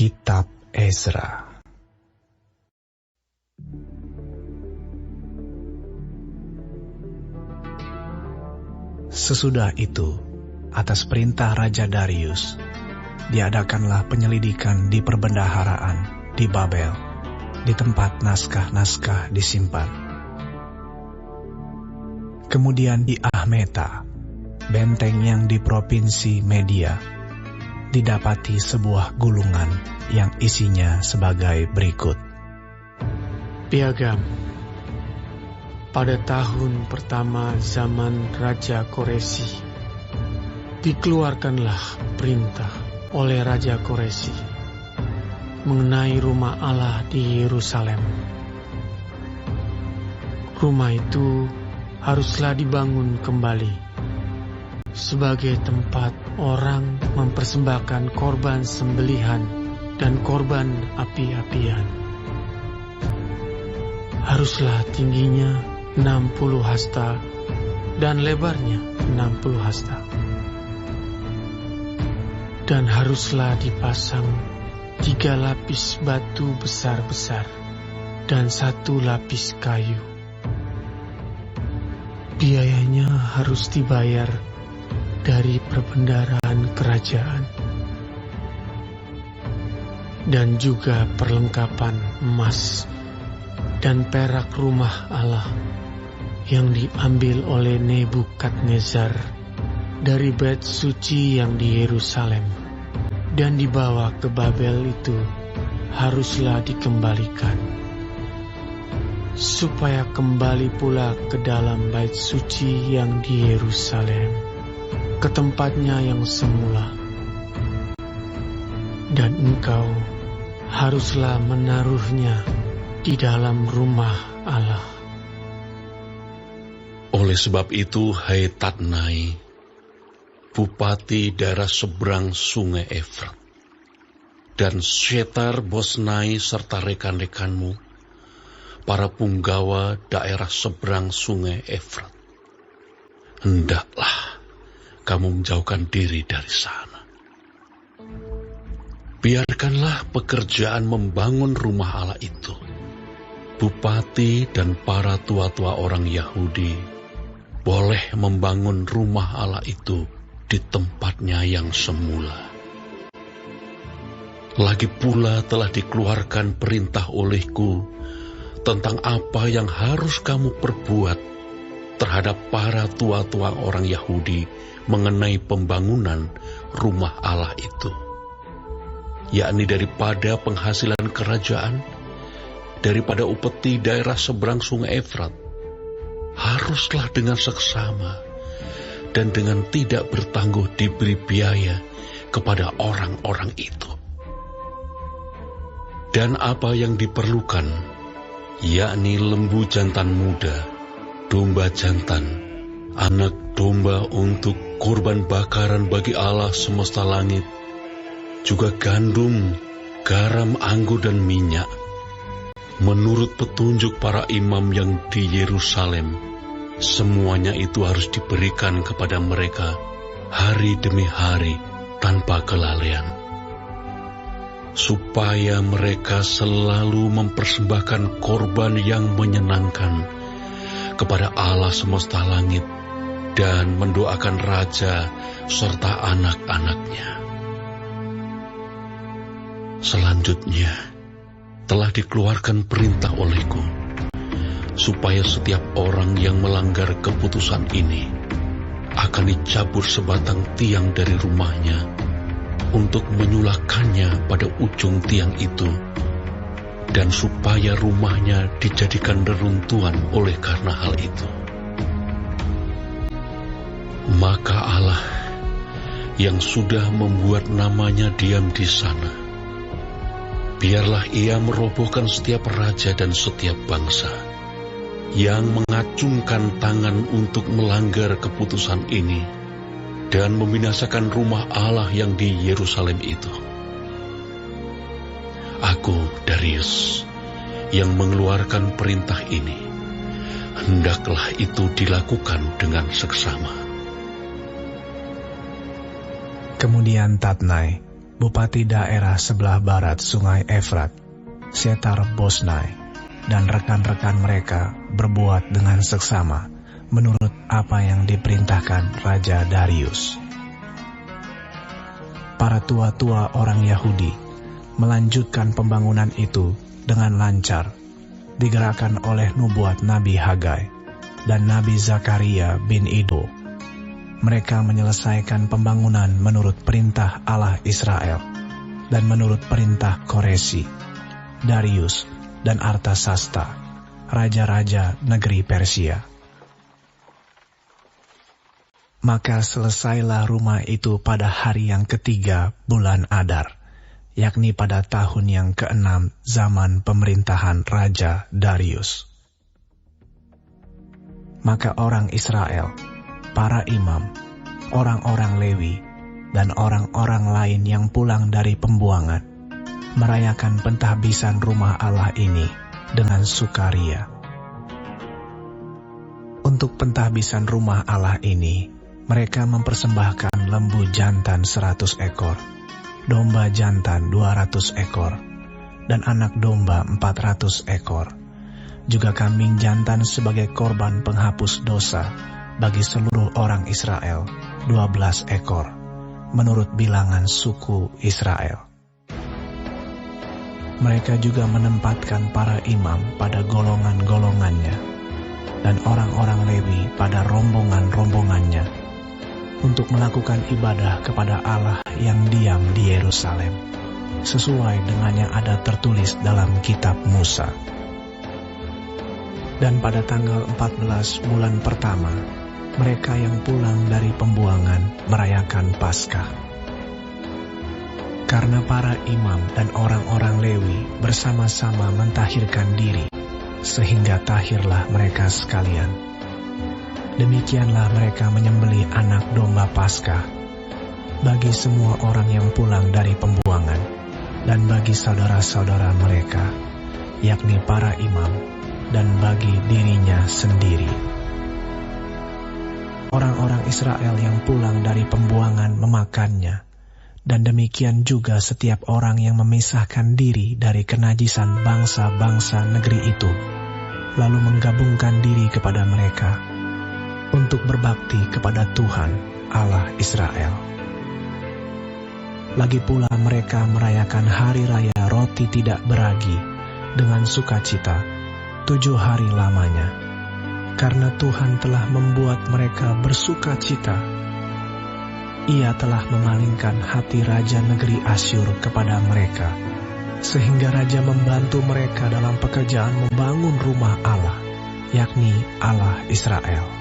Kitab Ezra. Sesudah itu, atas perintah Raja Darius, diadakanlah penyelidikan di perbendaharaan di Babel, di tempat naskah-naskah disimpan. Kemudian di Ahmeta, benteng yang di provinsi Media, didapati sebuah gulungan yang isinya sebagai berikut. Piagam. Pada tahun pertama zaman Raja Koresi, dikeluarkanlah perintah oleh Raja Koresi mengenai rumah Allah di Yerusalem. Rumah itu haruslah dibangun kembali sebagai tempat orang mempersembahkan korban sembelihan dan korban api-apian. Haruslah tingginya 60 hasta dan lebarnya 60 hasta. Dan haruslah dipasang 3 lapis batu besar-besar dan 1 lapis kayu. Biayanya harus dibayar dari perbendaharaan kerajaan. Dan juga perlengkapan emas dan perak rumah Allah yang diambil oleh Nebukadnezar dari bait suci yang di Yerusalem dan dibawa ke Babel itu haruslah dikembalikan, supaya kembali pula ke dalam bait suci yang di Yerusalem, ke tempatnya yang semula. Dan engkau haruslah menaruhnya di dalam rumah Allah. Oleh sebab itu, hai Tatnai, bupati daerah seberang sungai Efrat, dan Syetar Bosnai serta rekan-rekanmu, para punggawa daerah seberang sungai Efrat, hendaklah kamu menjauhkan diri dari sana. Biarkanlah pekerjaan membangun rumah Allah itu. Bupati dan para tua-tua orang Yahudi boleh membangun rumah Allah itu di tempatnya yang semula. Lagi pula telah dikeluarkan perintah olehku tentang apa yang harus kamu perbuat terhadap para tua-tua orang Yahudi mengenai pembangunan rumah Allah itu, yakni daripada penghasilan kerajaan, daripada upeti daerah seberang sungai Efrat, haruslah dengan seksama dan dengan tidak bertangguh diberi biaya kepada orang-orang itu. Dan apa yang diperlukan, yakni lembu jantan muda, domba jantan, anak domba untuk kurban bakaran bagi Allah semesta langit, juga gandum, garam, anggur, dan minyak, menurut petunjuk para imam yang di Yerusalem, semuanya itu harus diberikan kepada mereka hari demi hari tanpa kelalaian, supaya mereka selalu mempersembahkan korban yang menyenangkan kepada Allah semesta langit dan mendoakan raja serta anak-anaknya. Selanjutnya, telah dikeluarkan perintah olehku, supaya setiap orang yang melanggar keputusan ini akan dicabut sebatang tiang dari rumahnya untuk menyulahkannya pada ujung tiang itu, dan supaya rumahnya dijadikan reruntuhan oleh karena hal itu. Maka Allah yang sudah membuat namanya diam di sana, biarlah ia merobohkan setiap raja dan setiap bangsa yang mengacungkan tangan untuk melanggar keputusan ini dan membinasakan rumah Allah yang di Yerusalem itu. Aku, Darius, yang mengeluarkan perintah ini, hendaklah itu dilakukan dengan seksama. Kemudian Tatnai, bupati daerah sebelah barat Sungai Efrat, Setar-Bosnai, dan rekan-rekan mereka berbuat dengan seksama menurut apa yang diperintahkan Raja Darius. Para tua-tua orang Yahudi melanjutkan pembangunan itu dengan lancar, digerakkan oleh nubuat Nabi Hagai dan Nabi Zakaria bin Iddo. Mereka menyelesaikan pembangunan menurut perintah Allah Israel dan menurut perintah Koresi, Darius, dan Artasasta, raja-raja negeri Persia. Maka selesailah rumah itu pada hari yang ketiga bulan Adar, yakni pada tahun yang ke-6 zaman pemerintahan Raja Darius. Maka orang Israel, para imam, orang-orang Lewi, dan orang-orang lain yang pulang dari pembuangan, merayakan pentahbisan rumah Allah ini dengan sukaria. Untuk pentahbisan rumah Allah ini, mereka mempersembahkan lembu jantan 100 ekor, domba jantan 200 ekor, dan anak domba 400 ekor. Juga kambing jantan sebagai korban penghapus dosa bagi seluruh orang Israel, 12 ekor, menurut bilangan suku Israel. Mereka juga menempatkan para imam pada golongan-golongannya, dan orang-orang Lewi pada rombongan-rombongannya, untuk melakukan ibadah kepada Allah yang diam di Yerusalem, sesuai dengan yang ada tertulis dalam kitab Musa. Dan pada tanggal 14 bulan pertama, mereka yang pulang dari pembuangan merayakan Paskah. Karena para imam dan orang-orang Lewi bersama-sama mentahirkan diri, sehingga tahirlah mereka sekalian. Demikianlah mereka menyembelih anak domba Paskah bagi semua orang yang pulang dari pembuangan dan bagi saudara-saudara mereka, yakni para imam, dan bagi dirinya sendiri. Orang-orang Israel yang pulang dari pembuangan memakannya, dan demikian juga setiap orang yang memisahkan diri dari kenajisan bangsa-bangsa negeri itu, lalu menggabungkan diri kepada mereka untuk berbakti kepada Tuhan Allah Israel. Lagi pula mereka merayakan hari raya roti tidak beragi dengan sukacita 7 hari lamanya, karena Tuhan telah membuat mereka bersuka cita. Ia telah memalingkan hati raja negeri Asyur kepada mereka, sehingga raja membantu mereka dalam pekerjaan membangun rumah Allah, yakni Allah Israel.